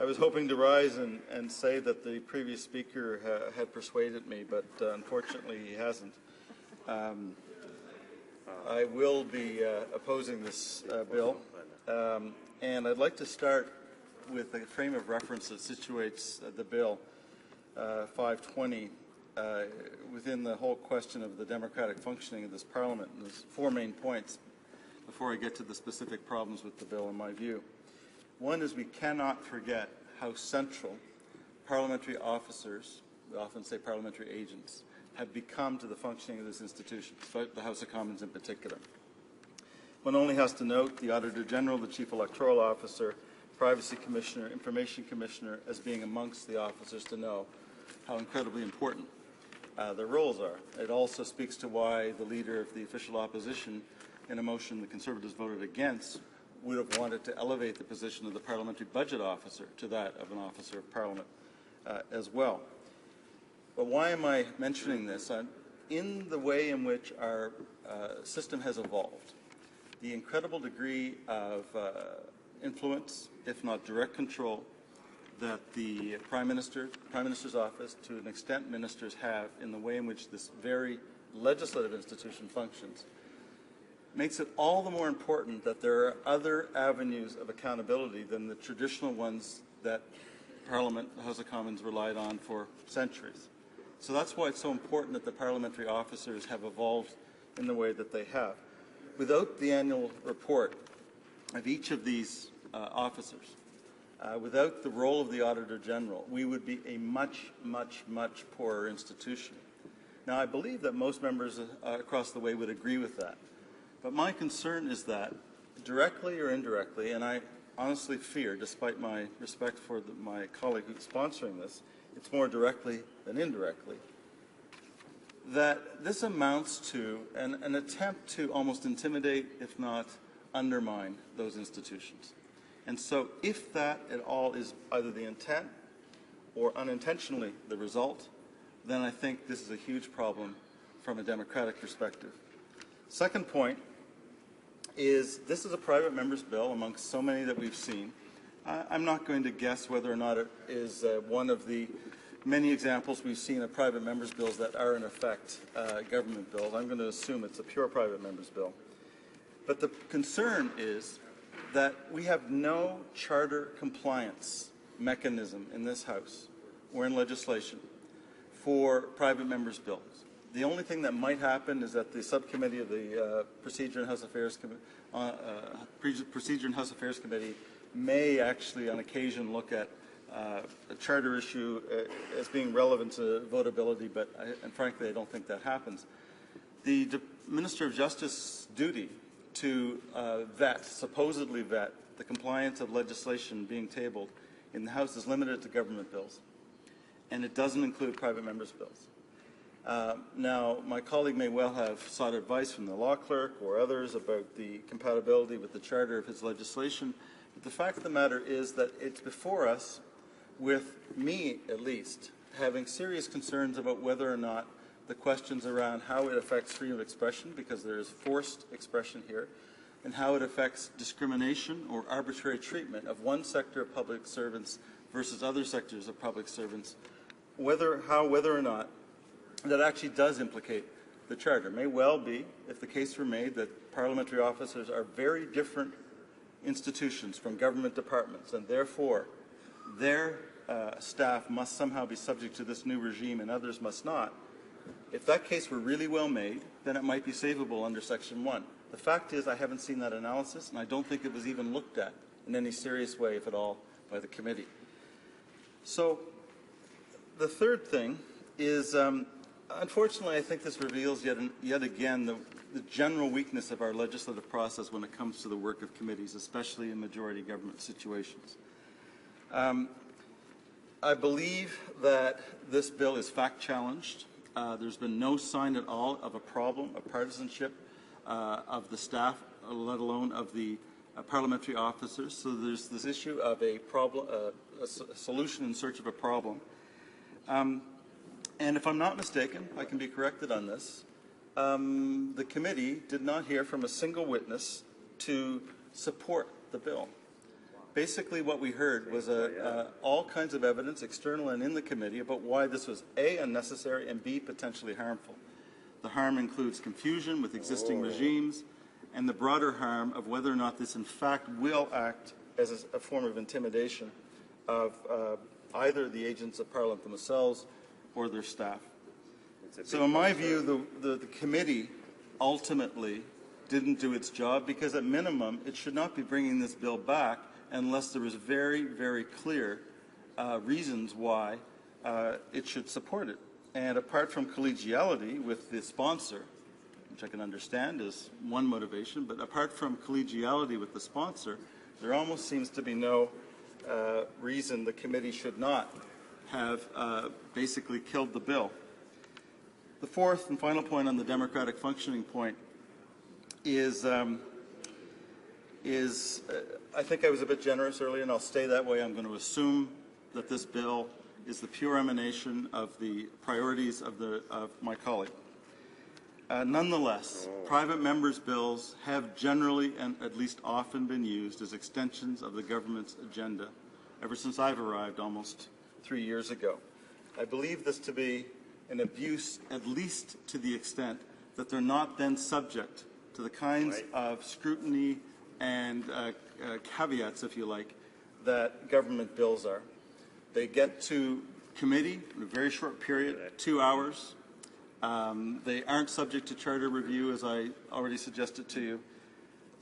I was hoping to rise and say that the previous speaker had persuaded me, but unfortunately he hasn't. I will be opposing this bill, and I'd like to start with a frame of reference that situates the bill 520 within the whole question of the democratic functioning of this Parliament. And there's four main points before I get to the specific problems with the bill in my view. One is we cannot forget how central parliamentary officers, we often say parliamentary agents, have become to the functioning of this institution, the House of Commons in particular. One only has to note the Auditor General, the Chief Electoral Officer, Privacy Commissioner, Information Commissioner as being amongst the officers to know how incredibly important their roles are. It also speaks to why the leader of the official opposition, in a motion the Conservatives voted against, would have wanted to elevate the position of the Parliamentary Budget Officer to that of an Officer of Parliament as well. But why am I mentioning this? In the way in which our system has evolved, the incredible degree of influence, if not direct control, that the Prime Minister's office, to an extent ministers have in the way in which this very legislative institution functions, makes it all the more important that there are other avenues of accountability than the traditional ones that Parliament, the House of Commons, relied on for centuries. So that's why it's so important that the parliamentary officers have evolved in the way that they have. Without the annual report of each of these officers, without the role of the Auditor General, we would be a much, much, much poorer institution. Now, I believe that most members across the way would agree with that. But my concern is that, directly or indirectly, and I honestly fear, despite my respect for my colleague who's sponsoring this, it's more directly than indirectly, that this amounts to an attempt to almost intimidate, if not undermine, those institutions. And so if that at all is either the intent or unintentionally the result, then I think this is a huge problem from a democratic perspective. Second point is this is a private member's bill amongst so many that we've seen. I'm not going to guess whether or not it is one of the many examples we've seen of private members' bills that are in effect government bills. I'm going to assume it's a pure private member's bill. But the concern is that we have no charter compliance mechanism in this House or in legislation for private members' bills. The only thing that might happen is that the subcommittee of the Procedure and House Affairs Committee may actually, on occasion, look at a charter issue as being relevant to votability, but and frankly, I don't think that happens. The Minister of Justice's duty to supposedly vet the compliance of legislation being tabled in the House is limited to government bills, and it doesn't include private members' bills. Now, my colleague may well have sought advice from the law clerk or others about the compatibility with the charter of his legislation, but the fact of the matter is that it's before us, with me at least, having serious concerns about whether or not the questions around how it affects freedom of expression, because there is forced expression here, and how it affects discrimination or arbitrary treatment of one sector of public servants versus other sectors of public servants, whether or not that actually does implicate the Charter. It may well be, if the case were made, that parliamentary officers are very different institutions from government departments, and therefore their staff must somehow be subject to this new regime and others must not. If that case were really well made, then it might be savable under Section 1. The fact is I haven't seen that analysis, and I don't think it was even looked at in any serious way, if at all, by the committee. So the third thing is, unfortunately, I think this reveals yet again the general weakness of our legislative process when it comes to the work of committees, especially in majority government situations. I believe that this bill is fact-challenged. There's been no sign at all of a problem of partisanship of the staff, let alone of the parliamentary officers. So there's this issue of a problem, a solution in search of a problem. And if I'm not mistaken, I can be corrected on this, the committee did not hear from a single witness to support the bill. basically what we heard was all kinds of evidence, external and in the committee, about why this was A, unnecessary, and B, potentially harmful. The harm includes confusion with existing regimes and the broader harm of whether or not this in fact will act as a form of intimidation of either the agents of Parliament themselves or their staff. So in my view, the committee ultimately didn't do its job, because at minimum it should not be bringing this bill back unless there was very, very clear reasons why it should support it. And apart from collegiality with the sponsor, which I can understand is one motivation, but apart from collegiality with the sponsor, there almost seems to be no reason the committee should not have basically killed the bill. The fourth and final point on the democratic functioning point is I think I was a bit generous earlier, and I'll stay that way. I'm going to assume that this bill is the pure emanation of the priorities of my colleague. Nonetheless, private members' bills have generally and at least often been used as extensions of the government's agenda ever since I've arrived almost 3 years ago. I believe this to be an abuse, at least to the extent that they're not then subject to the kinds of scrutiny and caveats, if you like, that government bills are. They get to committee in a very short period, 2 hours. They aren't subject to charter review, as I already suggested to you.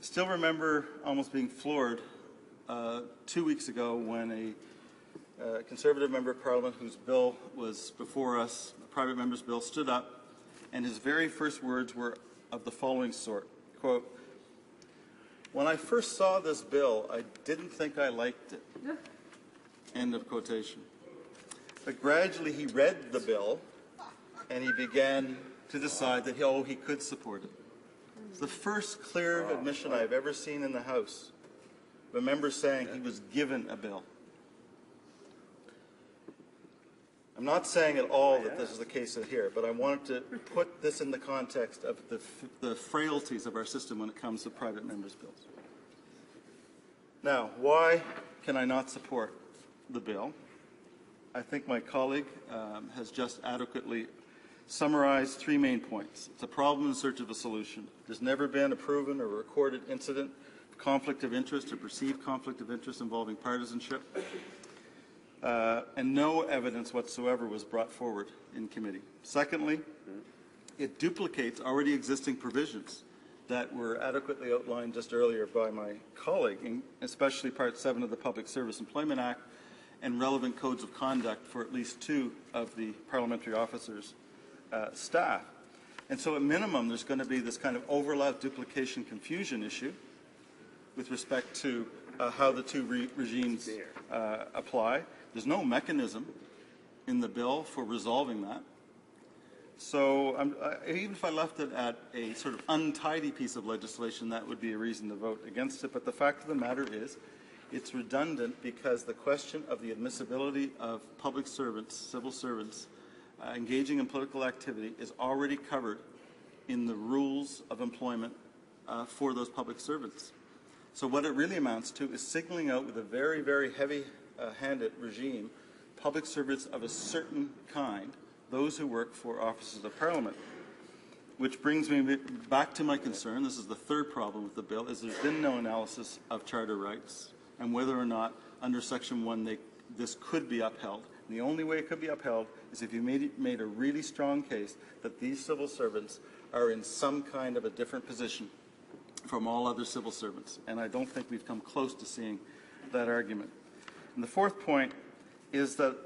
Still remember almost being floored 2 weeks ago when a Conservative member of Parliament whose bill was before us, a private member's bill, stood up, and his very first words were of the following sort, quote, "When I first saw this bill, I didn't think I liked it." End of quotation. But gradually he read the bill and he began to decide that he could support it. It's the first clear admission I've ever seen in the House of a member saying he was given a bill. I'm not saying at all that this is the case here, but I wanted to put this in the context of the frailties of our system when it comes to private members' bills. Now, why can I not support the bill? I think my colleague has just adequately summarized 3 main points. It's a problem in search of a solution. There's never been a proven or recorded incident of conflict of interest or perceived conflict of interest involving partisanship. And no evidence whatsoever was brought forward in committee. Secondly, it duplicates already existing provisions that were adequately outlined just earlier by my colleague, especially Part 7 of the Public Service Employment Act and relevant codes of conduct for at least 2 of the parliamentary officers' staff. And so at minimum, there's going to be this kind of overlap, duplication, confusion issue with respect to how the 2 regimes apply. There's no mechanism in the bill for resolving that. So even if I left it at a sort of untidy piece of legislation, that would be a reason to vote against it. But the fact of the matter is, it's redundant because the question of the admissibility of public servants, civil servants, engaging in political activity is already covered in the rules of employment for those public servants. So what it really amounts to is signaling out with a very, very heavy-handed regime public servants of a certain kind, those who work for offices of Parliament. Which brings me back to my concern, this is the 3rd problem with the bill, is there's been no analysis of charter rights and whether or not under Section 1 this could be upheld. And the only way it could be upheld is if you made a really strong case that these civil servants are in some kind of a different position from all other civil servants. And I don't think we've come close to seeing that argument. And the 4th point is that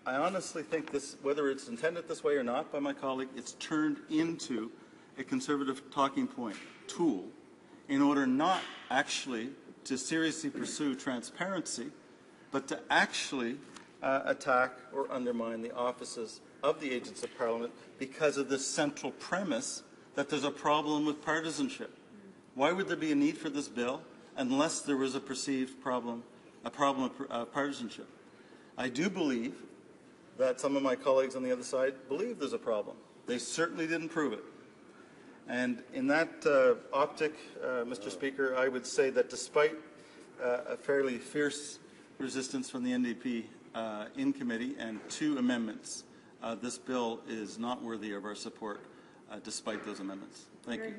I honestly think this, whether it's intended this way or not by my colleague, it's turned into a Conservative talking point tool in order not actually to seriously pursue transparency, but to actually attack or undermine the offices of the agents of Parliament because of this central premise that there's a problem with partisanship. Why would there be a need for this bill unless there was a perceived problem, of partisanship? I do believe that some of my colleagues on the other side believe there's a problem. They certainly didn't prove it. And in that optic, Mr. Speaker, I would say that despite a fairly fierce resistance from the NDP in committee and 2 amendments. This bill is not worthy of our support despite those amendments. Thank you.